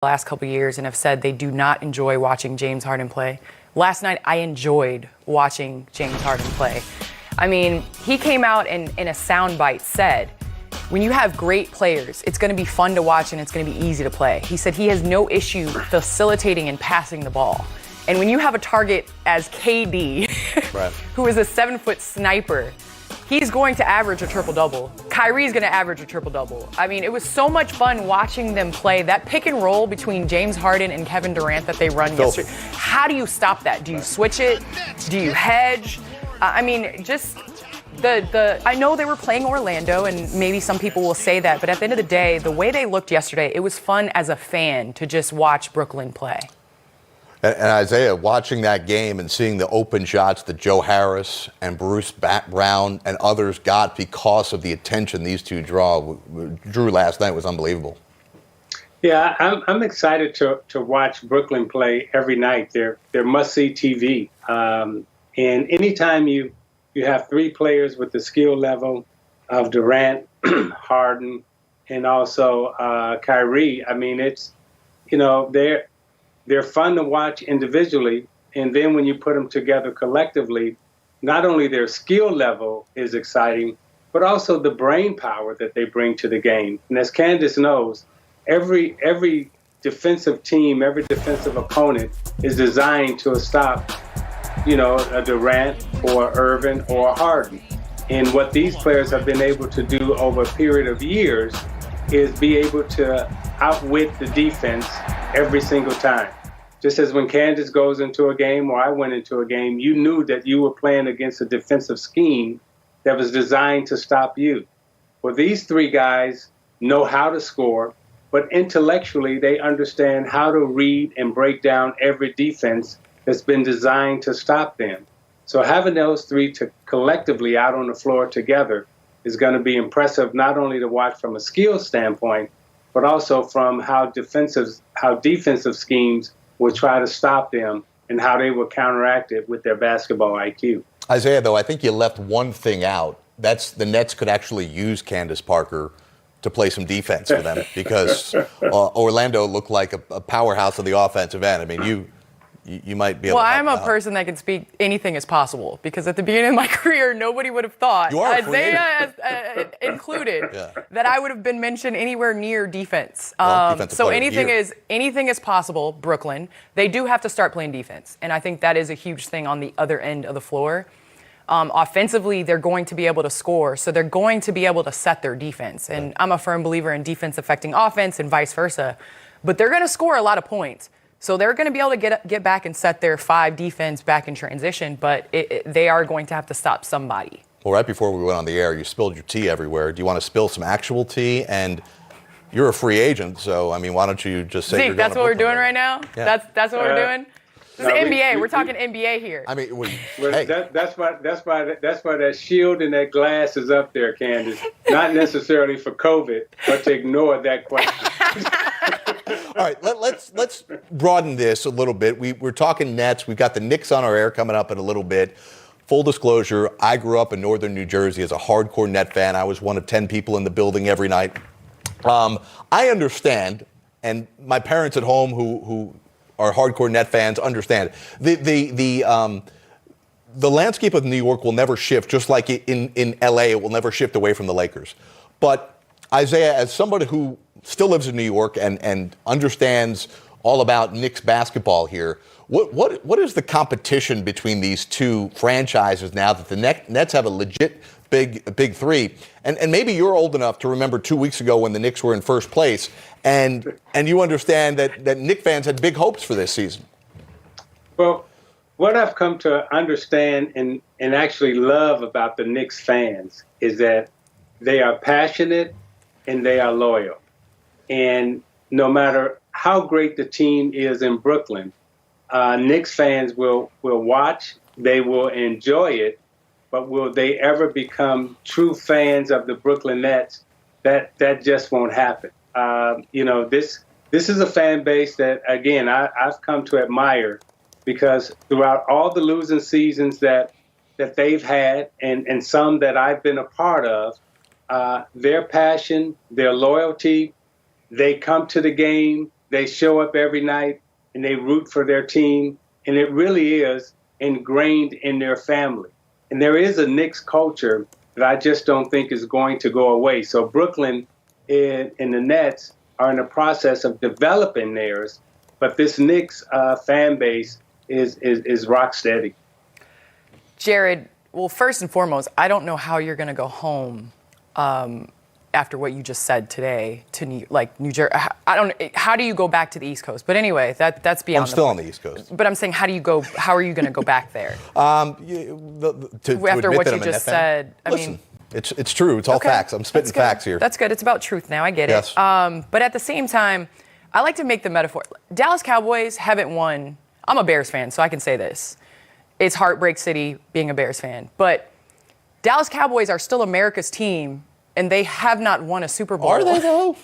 last couple of years and have said they do not enjoy watching James Harden play. Last night, I enjoyed watching James Harden play. I mean, he came out and in a soundbite said, when you have great players, it's going to be fun to watch and it's going to be easy to play. He said he has no issue facilitating and passing the ball. And when you have a target as KD, right, who is a 7-foot sniper, he's going to average a triple-double. Kyrie's going to average a triple-double. I mean, it was so much fun watching them play. That pick and roll between James Harden and Kevin Durant that they run yesterday. How do you stop that? Do you switch it? Do you hedge? I mean, just I know they were playing Orlando, and maybe some people will say that, but at the end of the day, the way they looked yesterday, it was fun as a fan to just watch Brooklyn play. And Isiah, watching that game and seeing the open shots that Joe Harris and Bruce Brown and others got because of the attention these two drew last night was unbelievable. Yeah, I'm excited to watch Brooklyn play every night. They're must-see TV. And anytime you have three players with the skill level of Durant, Harden, and also Kyrie, I mean, it's, they're fun to watch individually, and then when you put them together collectively, not only their skill level is exciting, but also the brain power that they bring to the game. And as Candace knows, every defensive team, every defensive opponent is designed to stop, a Durant or Irvin or Harden. And what these players have been able to do over a period of years is be able to outwit the defense every single time. Just as when Candace goes into a game or I went into a game, you knew that you were playing against a defensive scheme that was designed to stop you. Well, these three guys know how to score, but intellectually they understand how to read and break down every defense that's been designed to stop them. So having those three to collectively out on the floor together is going to be impressive, not only to watch from a skill standpoint, but also from how defensive schemes will try to stop them and how they will counteract it with their basketball IQ. Isiah, though, I think you left one thing out. That's the Nets could actually use Candace Parker to play some defense for them because Orlando looked like a powerhouse of the offensive end. I mean, you might be able to help I'm a person that can speak anything is possible because at the beginning of my career, nobody would have thought, Isiah included, that I would have been mentioned anywhere near defense. So anything is possible, Brooklyn. They do have to start playing defense, and I think that is a huge thing on the other end of the floor. Offensively, they're going to be able to score, so they're going to be able to set their defense. And I'm a firm believer in defense affecting offense and vice versa. But they're going to score a lot of points. So they're going to be able to get back and set their 5 defense back in transition, but they are going to have to stop somebody. Well, right before we went on the air, you spilled your tea everywhere. Do you want to spill some actual tea? And you're a free agent, so, I mean, why don't you just say Zeke, you're going that's what we're doing right now? Yeah. That's what we're doing? This is NBA. We're talking NBA here. I mean, hey. That's why that shield and that glass is up there, Candace. Not necessarily for COVID, but to ignore that question. All right, let's broaden this a little bit. We're talking Nets. We've got the Knicks on our air coming up in a little bit. Full disclosure, I grew up in northern New Jersey as a hardcore Net fan. I was one of 10 people in the building every night. I understand, and my parents at home who are hardcore Net fans understand. The landscape of New York will never shift, just like in L.A. it will never shift away from the Lakers. But Isiah, as somebody who still lives in New York and understands all about Knicks basketball here, what is the competition between these two franchises now that the Nets have a legit big three? And maybe you're old enough to remember 2 weeks ago when the Knicks were in first place, and you understand that Knicks fans had big hopes for this season. Well, what I've come to understand and actually love about the Knicks fans is that they are passionate and they are loyal. And no matter how great the team is in Brooklyn, Knicks fans will watch, they will enjoy it, but will they ever become true fans of the Brooklyn Nets? That just won't happen. This is a fan base that, again, I've come to admire because throughout all the losing seasons that they've had and some that I've been a part of, their passion, their loyalty, they come to the game, they show up every night and they root for their team. And it really is ingrained in their family. And there is a Knicks culture that I just don't think is going to go away. So Brooklyn and the Nets are in the process of developing theirs, but this Knicks fan base is rock steady. Jared, well, first and foremost, I don't know how you're going to go home after what you just said today to New Jersey. How do you go back to the East Coast? But anyway, that's beyond. I'm still on the East Coast. But I'm saying, how are you going to go back there? After what you just said, Listen, it's true. It's all facts. I'm spitting facts here. That's good. It's about truth now. I get yes. it. But at the same time, I like to make the metaphor. Dallas Cowboys haven't won. I'm a Bears fan, so I can say this. It's heartbreak city being a Bears fan. But Dallas Cowboys are still America's team, and they have not won a Super Bowl. Are they, though?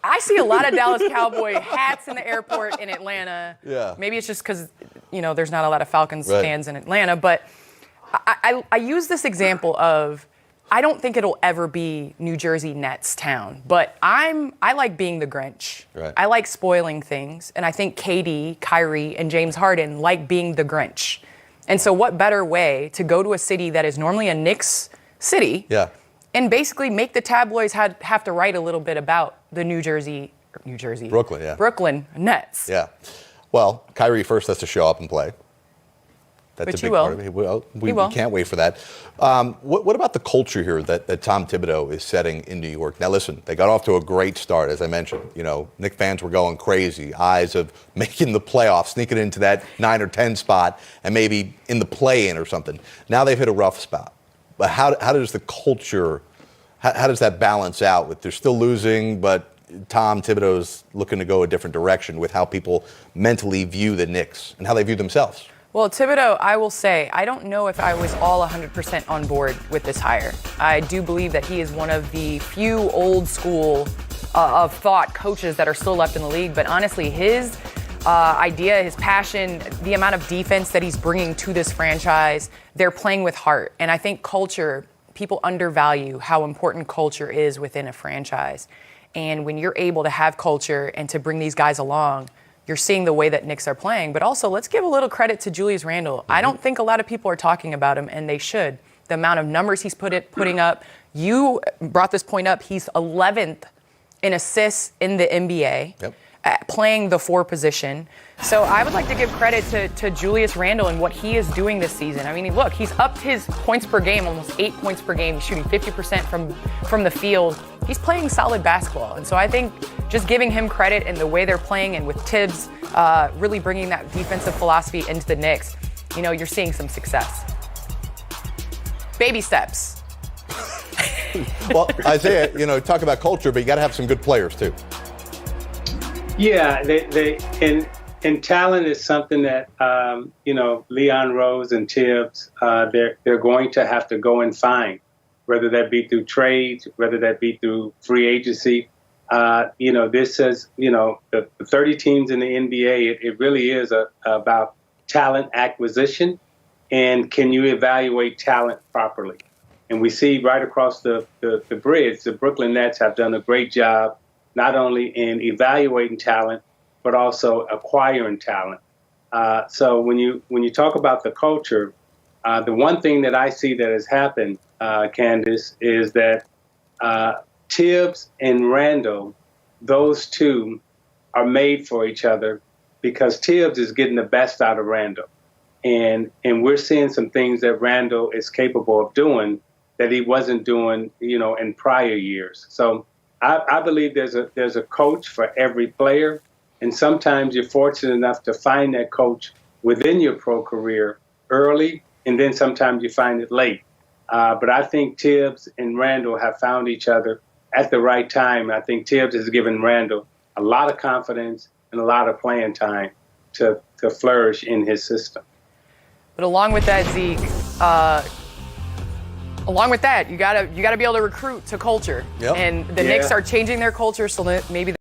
I see a lot of Dallas Cowboy hats in the airport in Atlanta. Yeah. Maybe it's just because, there's not a lot of Falcons fans in Atlanta. But I use this example of, I don't think it'll ever be New Jersey Nets town, but I like being the Grinch. Right. I like spoiling things, and I think KD, Kyrie, and James Harden like being the Grinch. And so what better way to go to a city that is normally a Knicks city and basically make the tabloids have to write a little bit about the Brooklyn Nets. Yeah. Well, Kyrie first has to show up and play. That's But a big part of it. We can't wait for that. What about the culture here that Tom Thibodeau is setting in New York? Now, listen, they got off to a great start, as I mentioned. Knicks fans were going crazy, eyes of making the playoffs, sneaking into that 9 or 10 spot, and maybe in the play-in or something. Now they've hit a rough spot. But how does the culture, how does that balance out? With they're still losing, but Tom Thibodeau's looking to go a different direction with how people mentally view the Knicks and how they view themselves. Well, Thibodeau, I will say, I don't know if I was all 100% on board with this hire. I do believe that he is one of the few old school of thought coaches that are still left in the league. But honestly, his idea, his passion, the amount of defense that he's bringing to this franchise, they're playing with heart. And I think culture, people undervalue how important culture is within a franchise. And when you're able to have culture and to bring these guys along, you're seeing the way that Knicks are playing. But also, let's give a little credit to Julius Randle. I don't think a lot of people are talking about him, and they should. The amount of numbers he's putting up. You brought this point up. He's 11th in assists in the NBA, playing the 4 position. So I would like to give credit to Julius Randle and what he is doing this season. I mean, look, he's upped his points per game, almost 8 points per game. He's shooting 50% from the field. He's playing solid basketball. And so I think just giving him credit and the way they're playing, and with Tibbs really bringing that defensive philosophy into the Knicks, you're seeing some success. Baby steps. Well, Isiah, talk about culture, but you got to have some good players too. Yeah, and talent is something that Leon Rose and Tibbs they're going to have to go and find, whether that be through trades, whether that be through free agency. This is the 30 teams in the NBA. It really is about talent acquisition, and can you evaluate talent properly? And we see right across the bridge, the Brooklyn Nets have done a great job, not only in evaluating talent, but also acquiring talent. So when you talk about the culture, the one thing that I see that has happened, Candace, is that Tibbs and Randle, those two are made for each other because Tibbs is getting the best out of Randle. And we're seeing some things that Randle is capable of doing that he wasn't doing, in prior years. So I believe there's a coach for every player. And sometimes you're fortunate enough to find that coach within your pro career early, and then sometimes you find it late. But I think Tibbs and Randle have found each other at the right time. I think Tibbs has given Randle a lot of confidence and a lot of playing time to flourish in his system. But along with that, Zeke, you gotta be able to recruit to culture. Yep. And the Knicks are changing their culture, so that maybe